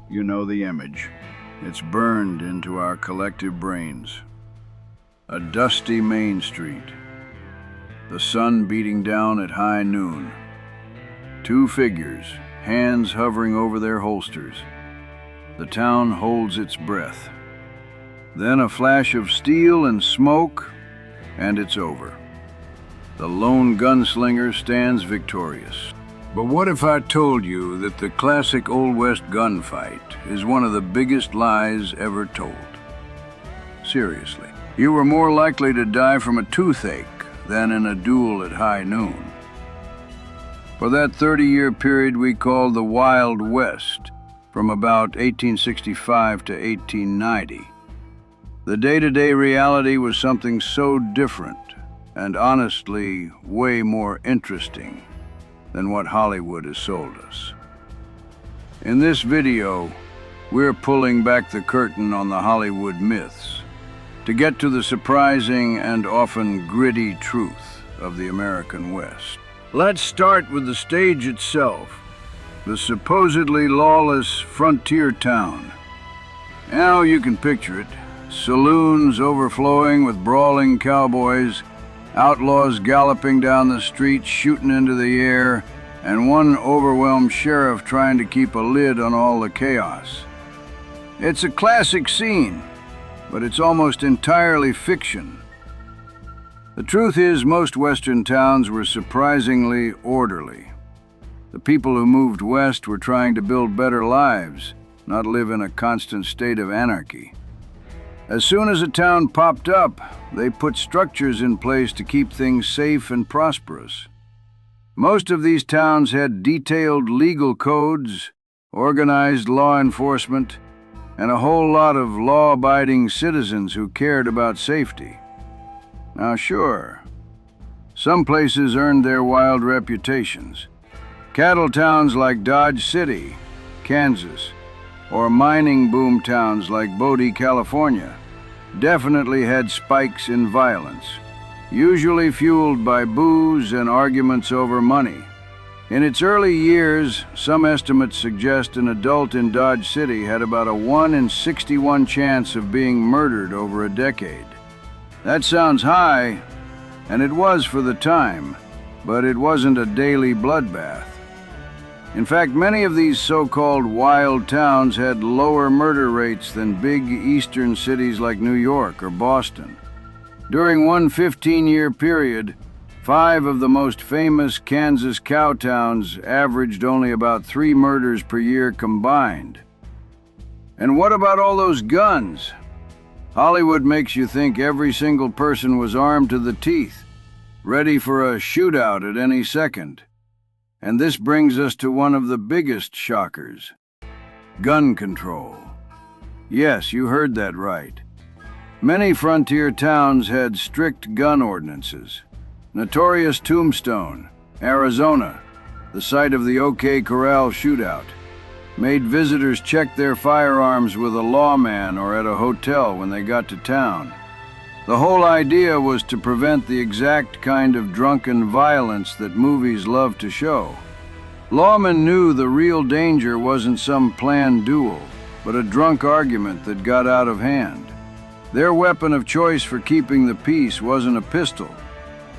You know the image. It's burned into our collective brains. A dusty Main Street. The sun beating down at high noon. Two figures, hands hovering over their holsters. The town holds its breath. Then a flash of steel and smoke, and it's over. The lone gunslinger stands victorious. But what if I told you that the classic Old West gunfight is one of the biggest lies ever told? Seriously, you were more likely to die from a toothache than in a duel at high noon. For that 30-year period we call the Wild West, from about 1865 to 1890, the day-to-day reality was something so different and honestly way more interesting than what Hollywood has sold us. In this video, we're pulling back the curtain on the Hollywood myths to get to the surprising and often gritty truth of the American West. Let's start with the stage itself, the supposedly lawless frontier town. Now you can picture it, saloons overflowing with brawling cowboys, outlaws galloping down the street, shooting into the air, and one overwhelmed sheriff trying to keep a lid on all the chaos. It's a classic scene, but it's almost entirely fiction. The truth is, most Western towns were surprisingly orderly. The people who moved west were trying to build better lives, not live in a constant state of anarchy. As soon as a town popped up, they put structures in place to keep things safe and prosperous. Most of these towns had detailed legal codes, organized law enforcement, and a whole lot of law-abiding citizens who cared about safety. Now sure, some places earned their wild reputations. Cattle towns like Dodge City, Kansas, or mining boom towns like Bodie, California, definitely had spikes in violence, usually fueled by booze and arguments over money. In its early years, some estimates suggest an adult in Dodge City had about a 1 in 61 chance of being murdered over a decade. That sounds high, and it was for the time, but it wasn't a daily bloodbath. In fact, many of these so-called wild towns had lower murder rates than big eastern cities like New York or Boston. During one 15-year period, 5 of the most famous Kansas cow towns averaged only about 3 murders per year combined. And what about all those guns? Hollywood makes you think every single person was armed to the teeth, ready for a shootout at any second. And this brings us to one of the biggest shockers: gun control. Yes, you heard that right. Many frontier towns had strict gun ordinances. Notorious Tombstone, Arizona, the site of the OK Corral shootout, made visitors check their firearms with a lawman or at a hotel when they got to town. The whole idea was to prevent the exact kind of drunken violence that movies love to show. Lawmen knew the real danger wasn't some planned duel, but a drunk argument that got out of hand. Their weapon of choice for keeping the peace wasn't a pistol,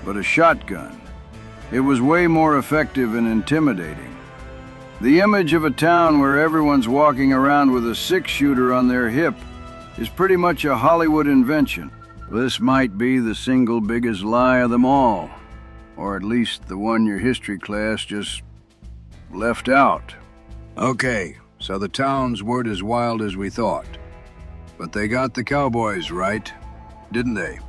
but a shotgun. It was way more effective and intimidating. The image of a town where everyone's walking around with a 6-shooter on their hip is pretty much a Hollywood invention. This might be the single biggest lie of them all, or at least the one your history class just left out. Okay, so the towns weren't as wild as we thought. But they got the Cowboys right, didn't they?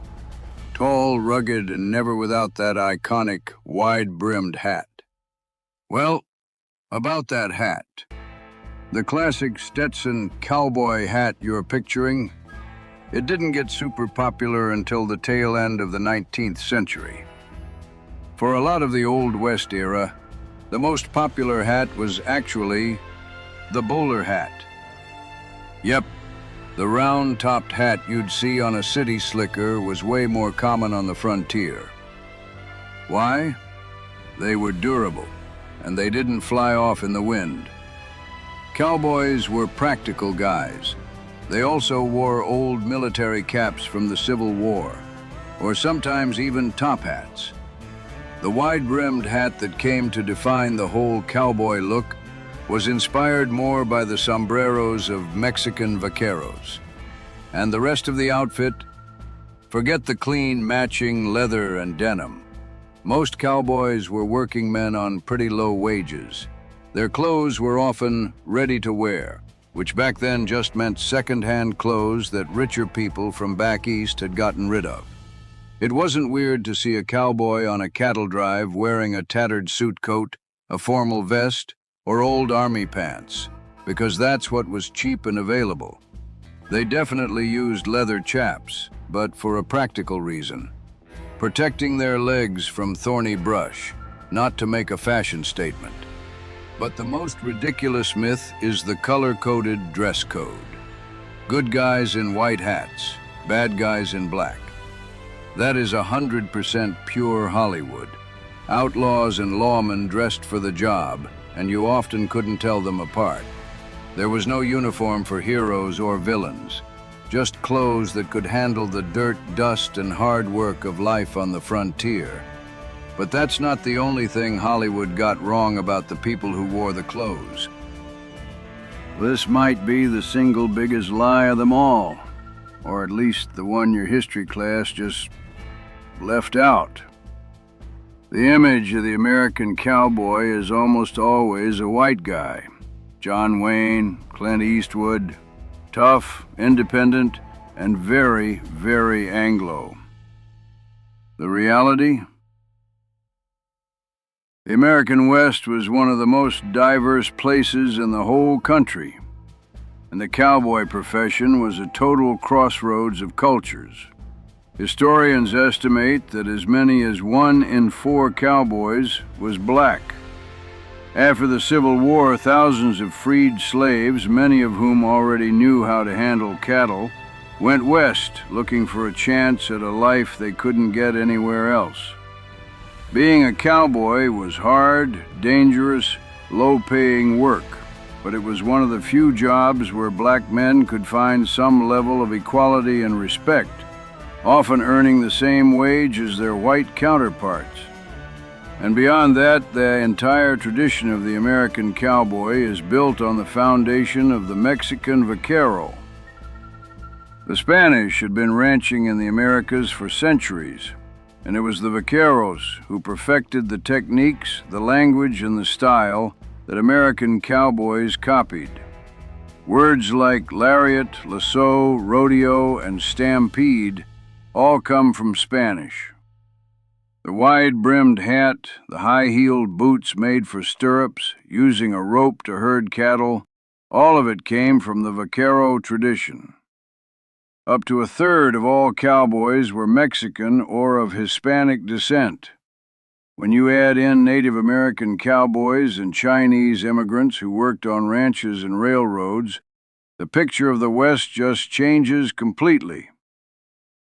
Tall, rugged, and never without that iconic, wide-brimmed hat. Well, about that hat. The classic Stetson cowboy hat you're picturing, it didn't get super popular until the tail end of the 19th century. For a lot of the Old West era, the most popular hat was actually the bowler hat. Yep, the round-topped hat you'd see on a city slicker was way more common on the frontier. Why? They were durable, and they didn't fly off in the wind. Cowboys were practical guys. They also wore old military caps from the Civil War, or sometimes even top hats. The wide-brimmed hat that came to define the whole cowboy look was inspired more by the sombreros of Mexican vaqueros. And the rest of the outfit? Forget the clean, matching leather and denim. Most cowboys were working men on pretty low wages. Their clothes were often ready to wear, which back then just meant second-hand clothes that richer people from back east had gotten rid of. It wasn't weird to see a cowboy on a cattle drive wearing a tattered suit coat, a formal vest, or old army pants, because that's what was cheap and available. They definitely used leather chaps, but for a practical reason. Protecting their legs from thorny brush, not to make a fashion statement. But the most ridiculous myth is the color-coded dress code. Good guys in white hats, bad guys in black. That is 100% pure Hollywood. Outlaws and lawmen dressed for the job, and you often couldn't tell them apart. There was no uniform for heroes or villains, just clothes that could handle the dirt, dust, and hard work of life on the frontier. But that's not the only thing Hollywood got wrong about the people who wore the clothes. This might be the single biggest lie of them all, or at least the one your history class just left out. The image of the American cowboy is almost always a white guy. John Wayne, Clint Eastwood, tough, independent, and very, very Anglo. The reality? The American West was one of the most diverse places in the whole country, and the cowboy profession was a total crossroads of cultures. Historians estimate that as many as 1 in 4 cowboys was black. After the Civil War, thousands of freed slaves, many of whom already knew how to handle cattle, went west looking for a chance at a life they couldn't get anywhere else. Being a cowboy was hard, dangerous, low-paying work, but it was one of the few jobs where black men could find some level of equality and respect, often earning the same wage as their white counterparts. And beyond that, the entire tradition of the American cowboy is built on the foundation of the Mexican vaquero. The Spanish had been ranching in the Americas for centuries, and it was the vaqueros who perfected the techniques, the language, and the style that American cowboys copied. Words like lariat, lasso, rodeo, and stampede all come from Spanish. The wide-brimmed hat, the high-heeled boots made for stirrups, using a rope to herd cattle, all of it came from the vaquero tradition. Up to 1/3 of all cowboys were Mexican or of Hispanic descent. When you add in Native American cowboys and Chinese immigrants who worked on ranches and railroads, the picture of the West just changes completely.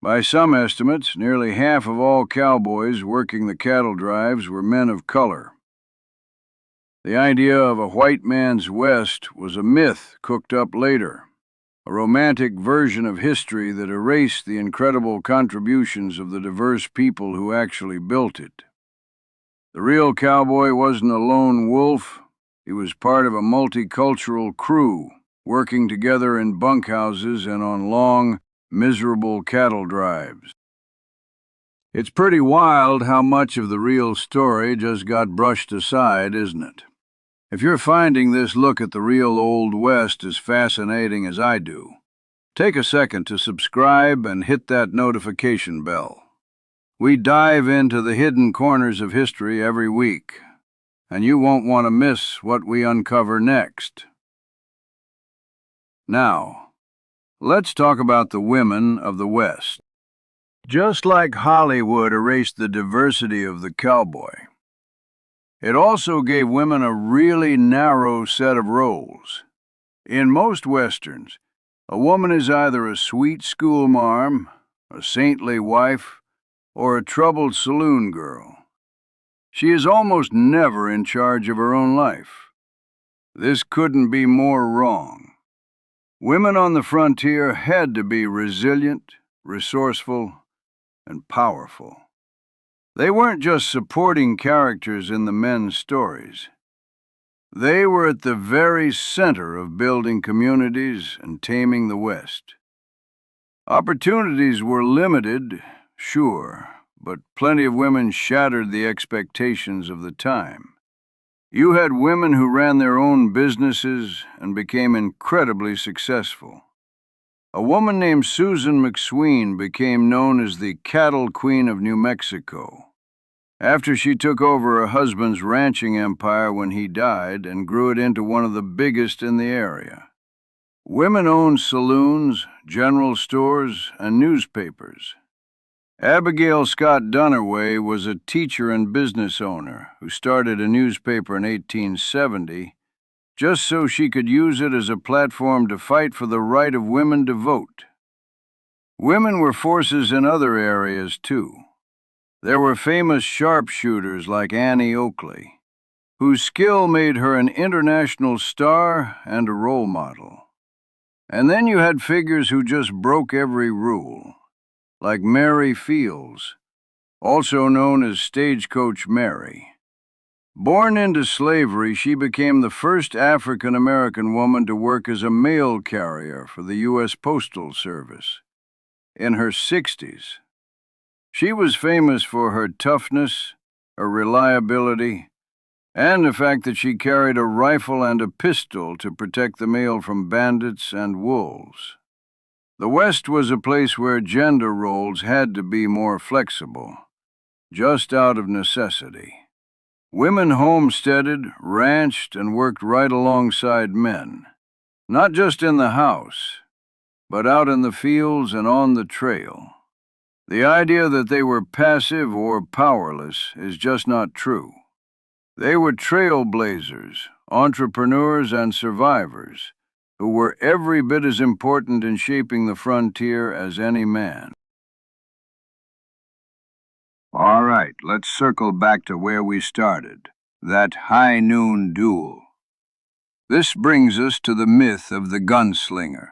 By some estimates, nearly half of all cowboys working the cattle drives were men of color. The idea of a white man's West was a myth cooked up later, a romantic version of history that erased the incredible contributions of the diverse people who actually built it. The real cowboy wasn't a lone wolf. He was part of a multicultural crew, working together in bunkhouses and on long, miserable cattle drives. It's pretty wild how much of the real story just got brushed aside, isn't it? If you're finding this look at the real Old West as fascinating as I do, take a second to subscribe and hit that notification bell. We dive into the hidden corners of history every week, and you won't want to miss what we uncover next. Now, let's talk about the women of the West. Just like Hollywood erased the diversity of the cowboy, it also gave women a really narrow set of roles. In most Westerns, a woman is either a sweet schoolmarm, a saintly wife, or a troubled saloon girl. She is almost never in charge of her own life. This couldn't be more wrong. Women on the frontier had to be resilient, resourceful, and powerful. They weren't just supporting characters in the men's stories. They were at the very center of building communities and taming the West. Opportunities were limited, sure, but plenty of women shattered the expectations of the time. You had women who ran their own businesses and became incredibly successful. A woman named Susan McSween became known as the Cattle Queen of New Mexico, after she took over her husband's ranching empire when he died and grew it into one of the biggest in the area. Women owned saloons, general stores, and newspapers. Abigail Scott Dunaway was a teacher and business owner who started a newspaper in 1870 just so she could use it as a platform to fight for the right of women to vote. Women were forces in other areas, too. There were famous sharpshooters like Annie Oakley, whose skill made her an international star and a role model. And then you had figures who just broke every rule, like Mary Fields, also known as Stagecoach Mary. Born into slavery, she became the first African-American woman to work as a mail carrier for the U.S. Postal Service. In her 60s, she was famous for her toughness, her reliability, and the fact that she carried a rifle and a pistol to protect the mail from bandits and wolves. The West was a place where gender roles had to be more flexible, just out of necessity. Women homesteaded, ranched, and worked right alongside men, not just in the house, but out in the fields and on the trail. The idea that they were passive or powerless is just not true. They were trailblazers, entrepreneurs, and survivors, who were every bit as important in shaping the frontier as any man. All right, let's circle back to where we started, that high noon duel. This brings us to the myth of the gunslinger.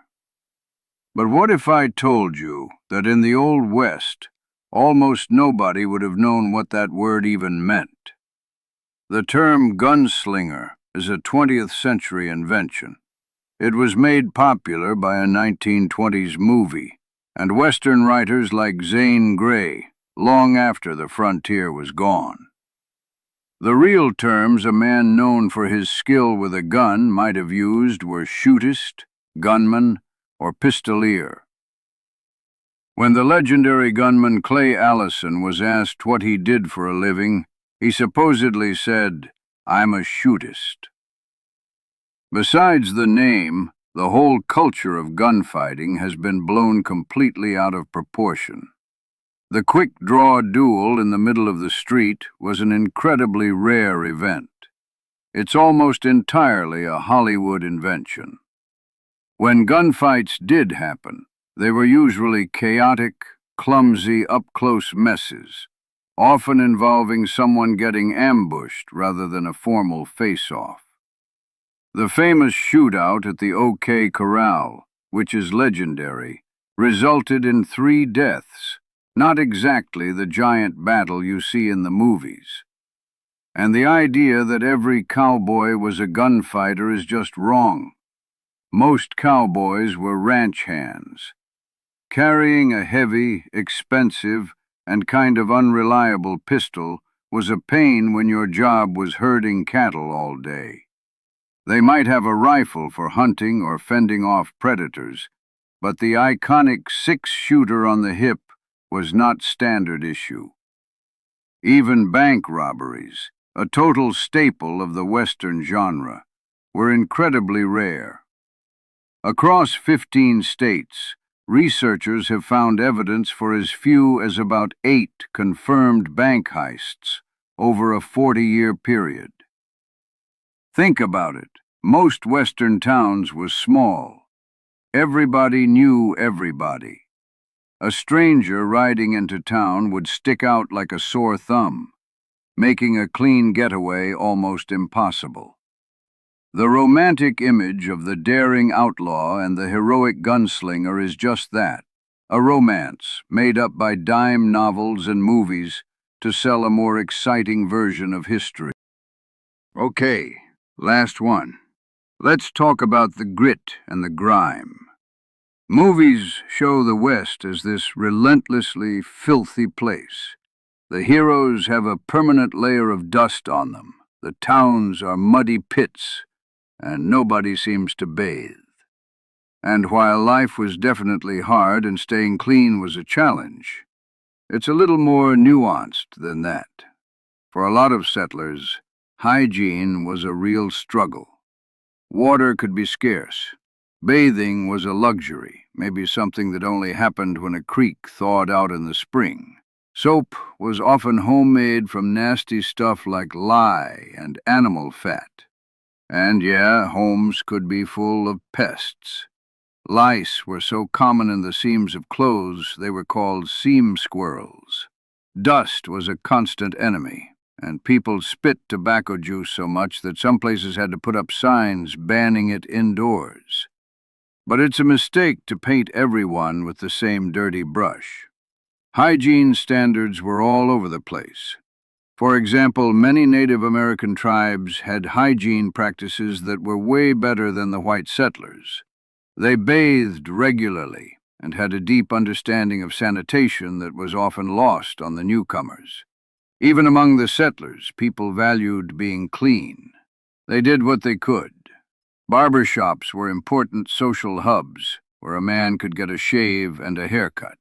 But what if I told you that in the Old West, almost nobody would have known what that word even meant? The term gunslinger is a 20th century invention. It was made popular by a 1920s movie, and Western writers like Zane Grey, long after the frontier was gone. The real terms a man known for his skill with a gun might have used were shootist, gunman, or pistolier. When the legendary gunman Clay Allison was asked what he did for a living, he supposedly said, "I'm a shootist." Besides the name, the whole culture of gunfighting has been blown completely out of proportion. The quick-draw duel in the middle of the street was an incredibly rare event. It's almost entirely a Hollywood invention. When gunfights did happen, they were usually chaotic, clumsy, up-close messes, often involving someone getting ambushed rather than a formal face-off. The famous shootout at the OK Corral, which is legendary, resulted in 3 deaths, not exactly the giant battle you see in the movies. And the idea that every cowboy was a gunfighter is just wrong. Most cowboys were ranch hands. Carrying a heavy, expensive, and kind of unreliable pistol was a pain when your job was herding cattle all day. They might have a rifle for hunting or fending off predators, but the iconic 6-shooter on the hip was not standard issue. Even bank robberies, a total staple of the Western genre, were incredibly rare. Across 15 states, researchers have found evidence for as few as about 8 confirmed bank heists over a 40-year period. Think about it. Most Western towns were small. Everybody knew everybody. A stranger riding into town would stick out like a sore thumb, making a clean getaway almost impossible. The romantic image of the daring outlaw and the heroic gunslinger is just that, a romance made up by dime novels and movies to sell a more exciting version of history. Okay, last one. Let's talk about the grit and the grime. Movies show the West as this relentlessly filthy place. The heroes have a permanent layer of dust on them. The towns are muddy pits, and nobody seems to bathe. And while life was definitely hard and staying clean was a challenge, it's a little more nuanced than that. For a lot of settlers, hygiene was a real struggle. Water could be scarce. Bathing was a luxury, maybe something that only happened when a creek thawed out in the spring. Soap was often homemade from nasty stuff like lye and animal fat. And yeah, homes could be full of pests. Lice were so common in the seams of clothes they were called seam squirrels. Dust was a constant enemy, and people spit tobacco juice so much that some places had to put up signs banning it indoors. But it's a mistake to paint everyone with the same dirty brush. Hygiene standards were all over the place. For example, many Native American tribes had hygiene practices that were way better than the white settlers. They bathed regularly and had a deep understanding of sanitation that was often lost on the newcomers. Even among the settlers, people valued being clean. They did what they could. Barber shops were important social hubs where a man could get a shave and a haircut.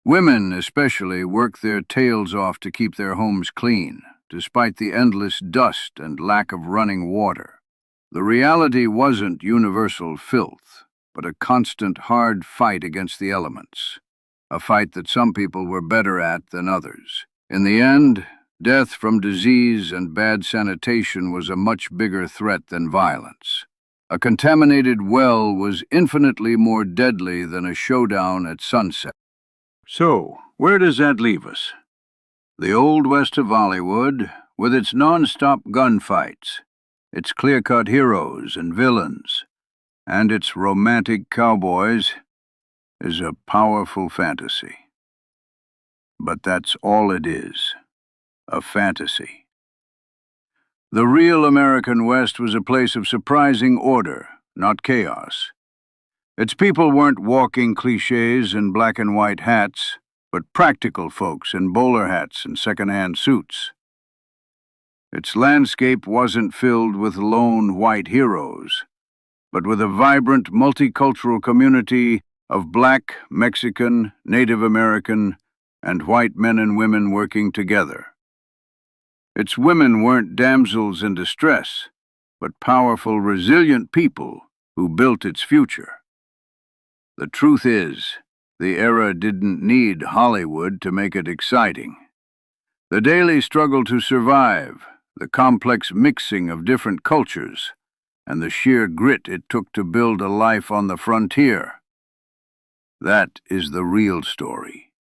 Women especially worked their tails off to keep their homes clean, despite the endless dust and lack of running water. The reality wasn't universal filth, but a constant hard fight against the elements, a fight that some people were better at than others. In the end, death from disease and bad sanitation was a much bigger threat than violence. A contaminated well was infinitely more deadly than a showdown at sunset. So, where does that leave us? The Old West of Hollywood, with its nonstop gunfights, its clear-cut heroes and villains, and its romantic cowboys, is a powerful fantasy. But that's all it is, a fantasy. The real American West was a place of surprising order, not chaos. Its people weren't walking cliches in black and white hats, but practical folks in bowler hats and second-hand suits. Its landscape wasn't filled with lone white heroes, but with a vibrant multicultural community of black, Mexican, Native American, and white men and women working together. Its women weren't damsels in distress, but powerful, resilient people who built its future. The truth is, the era didn't need Hollywood to make it exciting. The daily struggle to survive, the complex mixing of different cultures, and the sheer grit it took to build a life on the frontier. That is the real story.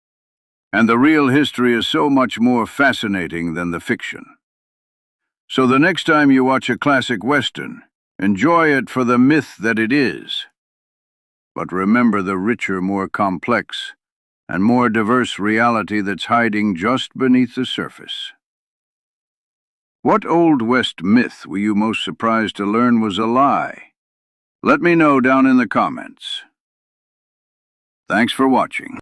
And the real history is so much more fascinating than the fiction. So the next time you watch a classic Western, enjoy it for the myth that it is. But remember the richer, more complex, and more diverse reality that's hiding just beneath the surface. What Old West myth were you most surprised to learn was a lie? Let me know down in the comments. Thanks for watching.